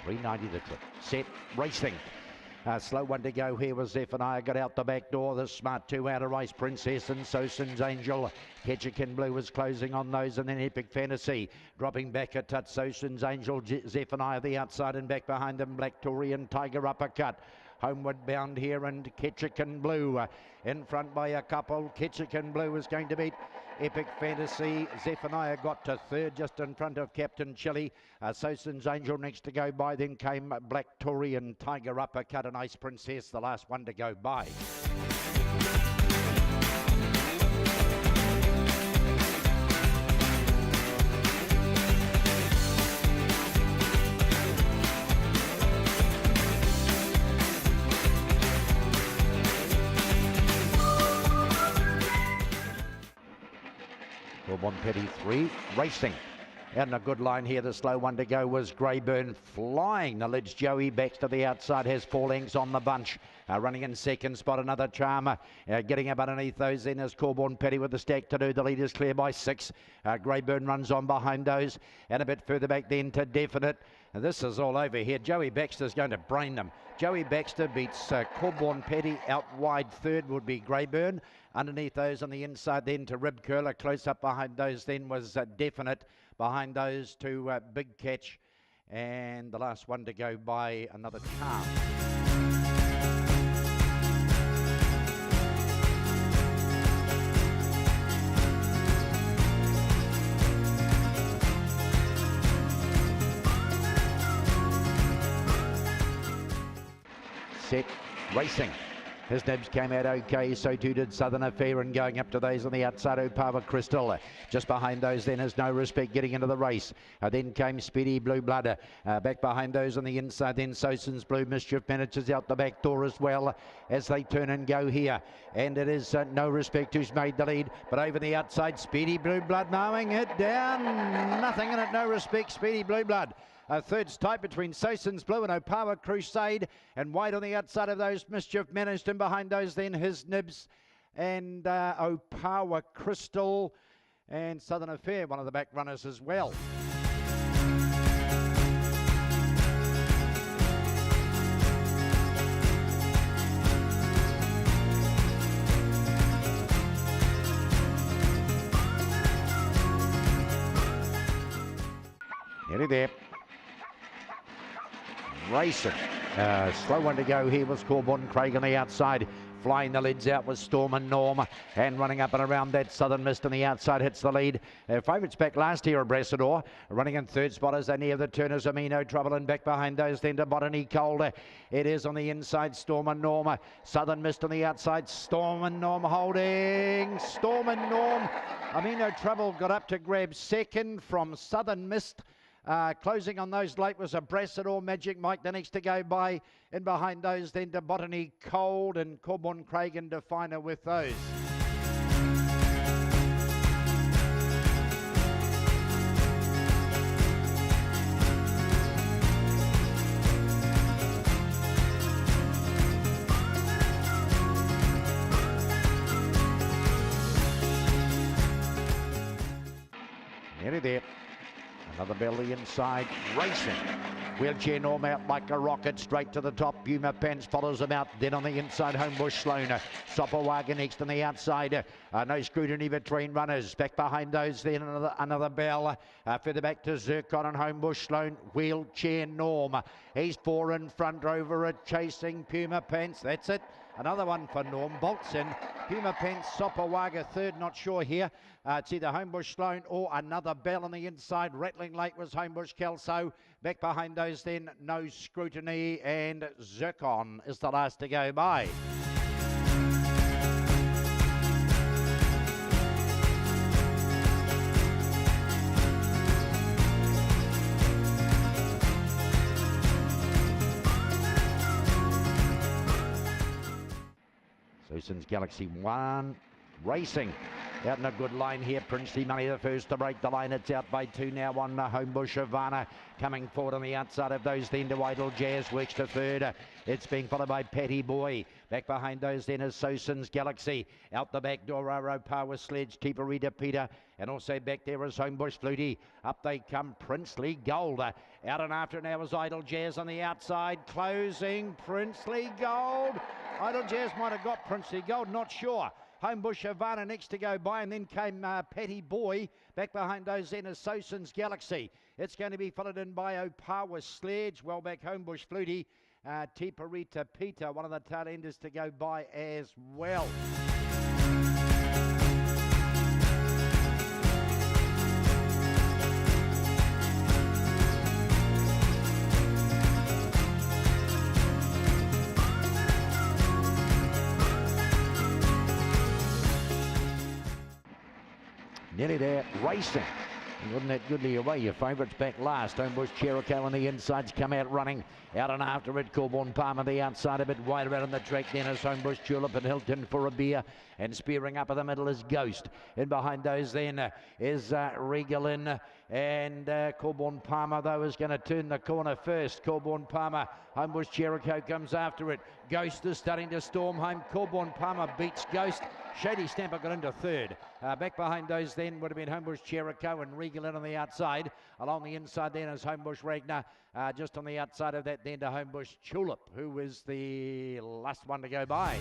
390 the trip. Set, racing. Slow one to go here was Zephaniah, got out the back door. The smart two out of race, Princess and Sosin's Angel. Ketchikan Blue was closing on those, and then Epic Fantasy dropping back a touch. Sosin's Angel, Zephaniah the outside, and back behind them Black Tory and Tiger Uppercut. Homeward bound here, and Ketchikan Blue in front by a couple. Ketchikan Blue is going to beat Epic Fantasy. Zephaniah got to third just in front of Captain Chili. Sosin's Angel next to go by. Then came Black Tory and Tiger Uppercut and Ice Princess, the last one to go by. Petty 3 racing. And a good line here. The slow one to go was Greyburn flying. The lid's Joey Backs to the outside, has 4 lengths on the bunch. Running in second spot, another Charmer. Getting up underneath those then is Corborn Petty with the stack to do. The lead is clear by 6. Greyburn runs on behind those. And a bit further back then to Definite. This is all over here. Joey Baxter's going to brain them. Joey Baxter beats Corborn Petty. Out wide third would be Greyburn. Underneath those on the inside then to Rib Curler. Close up behind those then was Definite. Behind those two Big Catch. And the last one to go by another Charm. Set, racing. His nibs came out okay, so too did Southern Affair, and going up to those on the outside, Opawa Crystal. Just behind those then is No Respect getting into the race. Then came Speedy Blue Blood. Back behind those on the inside, then Sosin's Blue Mischief manages out the back door as well as they turn and go here. And it is No Respect who's made the lead, but over the outside, Speedy Blue Blood mowing it down. Nothing in it, No Respect, Speedy Blue Blood. Third's tight between Sosin's Blue and Opawa Crusade, and wide on the outside of those Mischief managed, and behind those then his nibs and Opawa Crystal and Southern Affair, one of the back runners as well. Nearly there. Racing. Slow one to go here was Corborn Craig on the outside. Flying the lids out was Storm and Norm. And running up and around that Southern Mist on the outside hits the lead. Favourites back last here, Abrasador. Running in third spot as they near the turners. Amino Trouble, and back behind those then to Botany Cold. It is on the inside, Storm and Norm. Southern Mist on the outside. Storm and Norm holding. Storm and Norm. Amino Trouble got up to grab second from Southern Mist. Closing on those late was Abrasador, Magic Mike the next to go by. And behind those then to Botany Cold and Corborn Craig and Definer with those. Nearly there. Another belly inside, racing. Wheelchair Norm out like a rocket, straight to the top. Puma Pants follows him out. Then on the inside, Homebush Sloan. Sopawaga next on the outside. No scrutiny between runners. Back behind those, then another bell. Further back to Zircon and Homebush Sloan. Wheelchair Norm. He's 4 in front over it, chasing Puma Pants. That's it. Another one for Norm. Bolts in. Puma Pants, Sopawaga third, not sure here. It's either Homebush Sloan or another bell on the inside. Rattling late was Homebush Kelso. Back behind those then, No Scrutiny, and Zircon is the last to go by. Sosin's Galaxy 1 racing. Out in a good line here, Princely Money the first to break the line. It's out by 2 now on Homebush Havana. Coming forward on the outside of those then to Idle Jazz, works to third. It's being followed by Patty Boy. Back behind those then is Soson's Galaxy. Out the back door, Raro Power Sledge, Tiparita Peter. And also back there is Homebush Flutie. Up they come, Princely Gold. Out and after now is Idle Jazz on the outside. Closing, Princely Gold. Idle Jazz might have got Princely Gold, not sure. Homebush Havana next to go by, and then came Patty Boy. Back behind those then is Soson's Galaxy. It's going to be followed in by Opawa Sledge. Well back Homebush Flutie. Tiparita Peter, one of the tail enders to go by as well. Nearly there, racing. Wasn't that goodly away? Your favourites back last. Homebush Jericho on the insides come out running. Out and after it, Corborn Palmer the outside, a bit wider out on the track. Then is Homebush Tulip and Hilton for a beer. And spearing up in the middle is Ghost. In behind those then is Regalin. And Corborn Palmer, though, is going to turn the corner first. Corborn Palmer, Homebush Jericho comes after it. Ghost is starting to storm home. Corborn Palmer beats Ghost. Shady Stamper got into third. Back behind those then would have been Homebush Jericho and Regalin on the outside. Along the inside then is Homebush Ragnar. Just on the outside of that then to Homebush Tulip, who was the last one to go by.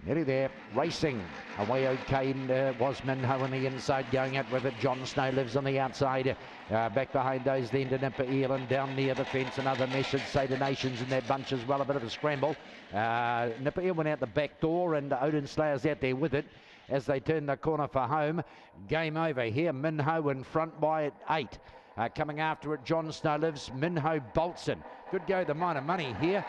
Nearly there, racing away okay, and was Minho on the inside going out with it. John Snow lives on the outside. Back behind those then to Nipper Eel and down near the fence. Another message, say the Nations in their bunch as well, a bit of a scramble. Nipper Eel went out the back door and Odin Slayer's out there with it as they turn the corner for home. Game over here, Minho in front by 8. Coming after it, John Snow lives, Minho Boltson. Good go, the minor money here.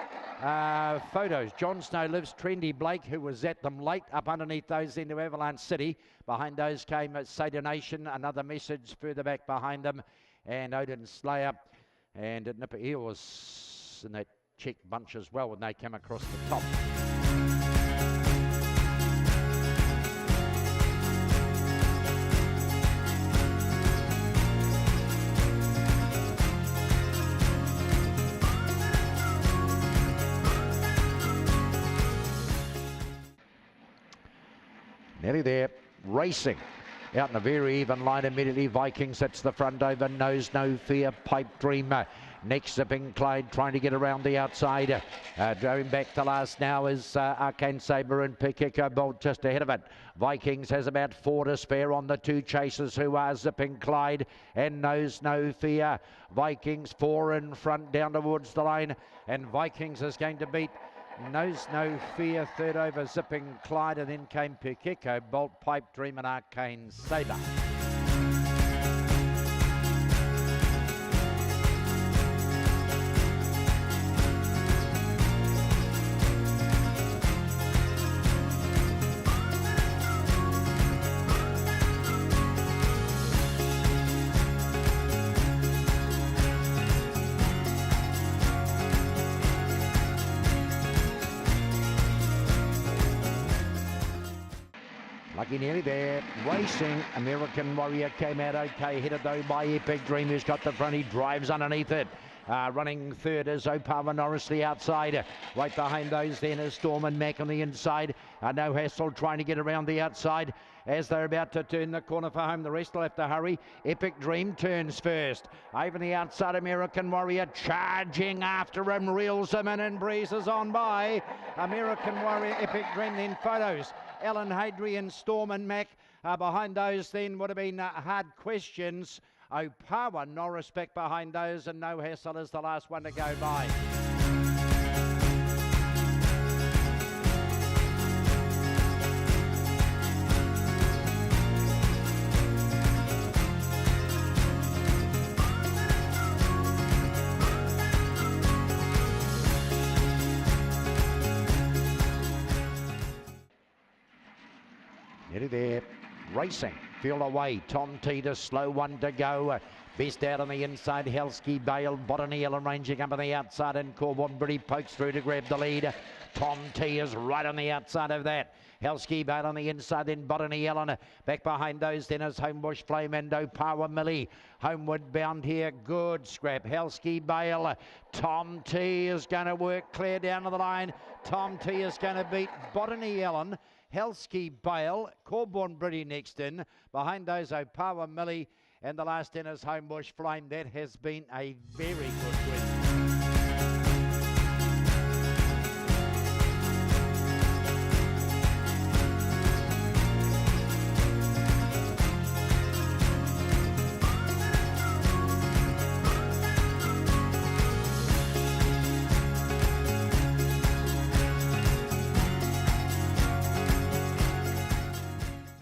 Photos, John Snow lives, Trendy Blake, who was at them late, up underneath those into Avalanche City. Behind those came Sada Nation, another message further back behind them, and Odin Slayer. And Nipper Eel was in that check bunch as well when they came across the top. Nearly there, racing. Out in a very even line immediately. Vikings, that's the front over. Knows No Fear. Pipe Dream. Next, Zipping Clyde trying to get around the outside. Driving back to last now is Arcane Sabre and Pikiko Bolt just ahead of it. Vikings has about 4 to spare on the 2 chasers who are Zipping Clyde and Knows No Fear. Vikings 4 in front down towards the line, and Vikings is going to beat Knows No Fear, third over Zipping Clyde, and then came Pikiko Bolt, Pipe Dream and Arcane Sabre. Lucky nearly there, racing. American Warrior came out okay, headed though by Epic Dream, who's got the front, he drives underneath it. Running third is Opawa Norris, the outside. Right behind those then is Storm and Mac on the inside. No Hassle trying to get around the outside as they're about to turn the corner for home. The rest will have to hurry. Epic Dream turns first. Over the outside, American Warrior charging after him, reels him in and breezes on by. American Warrior, Epic Dream, then Photos. Alan Hadrian, Storm and Mac. Behind those then would have been Hard Questions. Opawa Norris back behind those, and No Hassle is the last one to go by. Nearly there. Racing. Feel away. Tom Teeter, slow one to go. Best out on the inside, Helsky Bale, Botany Ellen ranging up on the outside, and Corbonbury pokes through to grab the lead. Tom T is right on the outside of that. Helsky Bale on the inside, then Botany Ellen. Back behind those, then is Homebush Flame and Opawa Millie. Homeward bound here, good scrap. Helsky Bale. Tom T is going to work clear down to the line. Tom T is going to beat Botany Ellen. Helsky Bale, Corbonbury next in. Behind those, Opawa Millie. And the last in is Homebush Flame. That has been a very good win.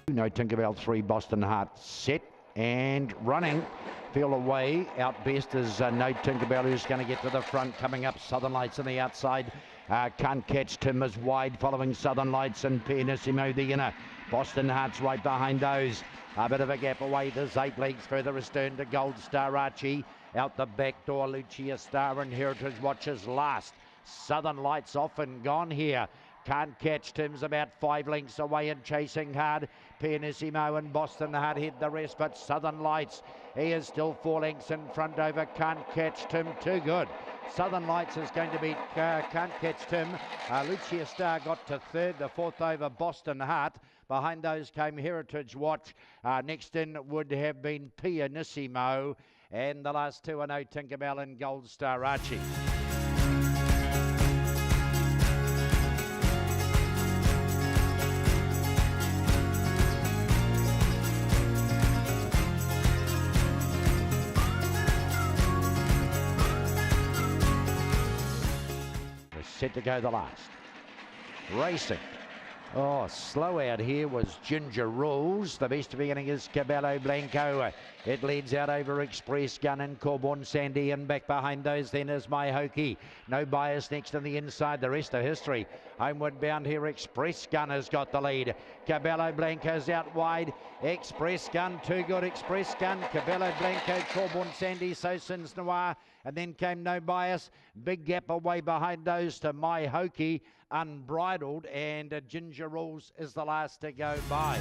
No Tinkerbell 3 Boston Heart set and running. Feel away. Out best is No Tinkerbell, who's going to get to the front. Coming up, Southern Lights on the outside. Can't Catch Tim is wide, following Southern Lights and Pianissimo the inner. Boston Heart's right behind those. A bit of a gap away. There's 8 legs further astern to Gold Star Archie. Out the back door, Lucia Star and Heritage Watches last. Southern Lights off and gone here. Can't Catch Tim's about 5 lengths away and chasing hard. Pianissimo and Boston Heart hit the rest, but Southern Lights, he is still 4 lengths in front over Can't Catch Tim. Too good. Southern Lights is going to beat Can't Catch Tim. Lucia Star got to third, the 4th over Boston Heart. Behind those came Heritage Watch. Next in would have been Pianissimo. And the last 2 are No Tinkerbell and Gold Star Archie. Set to go the last. Racing. Oh, slow out here was Ginger Rules. The best beginning is Cabello Blanco. It leads out over Express Gun and Corborn Sandy, and back behind those then is My Hokey. No Bias next on the inside. The rest of history. Homeward bound here, Express Gun has got the lead. Cabello Blanco's out wide. Express Gun, too good. Express Gun, Cabello Blanco, Corborn Sandy, Sosins Noir, and then came No Bias. Big gap away behind those to My Hokey, Unbridled, and Ginger Rules is the last to go by.